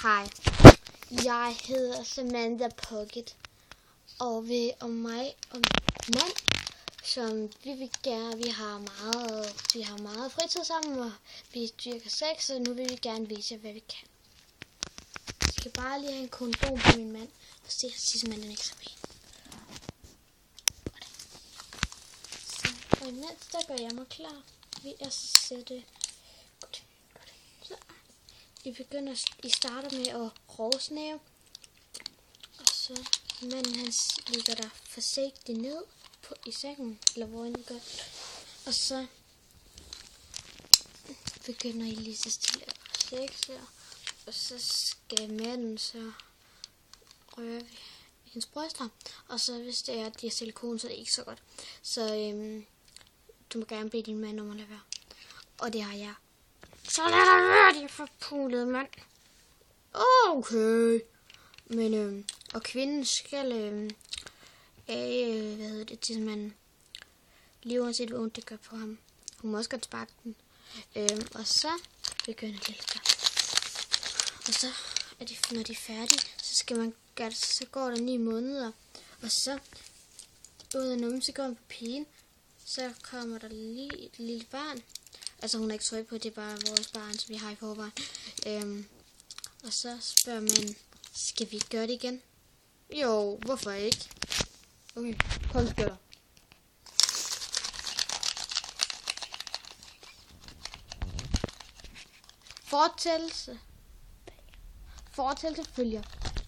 Hej, jeg hedder Samantha Pocket, og mig og mand, som vi har meget fritid sammen, og vi dyrker sex, og nu vil vi gerne vise jer, hvad vi kan. Jeg skal bare lige have en kondom på min mand, og se, at den ikke så pæn. Og imens, der gør jeg mig klar ved at sætte. Godt. Så. I starter med at rovsnæve, og så manden han ligger der forsigtigt ned i sengen, eller hvor han gør. Og så begynder I lige så stille at sexe, og så skal manden så røre ved hendes bryster, og så hvis det er, at de har silikone, så er det ikke så godt. Så du må gerne bede din mand om at lade være. Og det har jeg. Så lad dig være, din forpulede mand. Okay. Men, og kvinden skal til manden. Lige uanset hvor ondt det gør på ham. Hun må også godt sparke den. Og så begynder det lidt. Og så, når de er færdige, så skal man gøre det, så går der 9 måneder. Og så, ud af numsegården på pigen, så kommer der lige et lille barn. Altså hun er ikke tryg på, det er bare vores barn, som vi har i forvejen. Og så spørger man, skal vi gøre det igen? Jo, hvorfor ikke? Okay, kom skøtter. Fortællelse følger.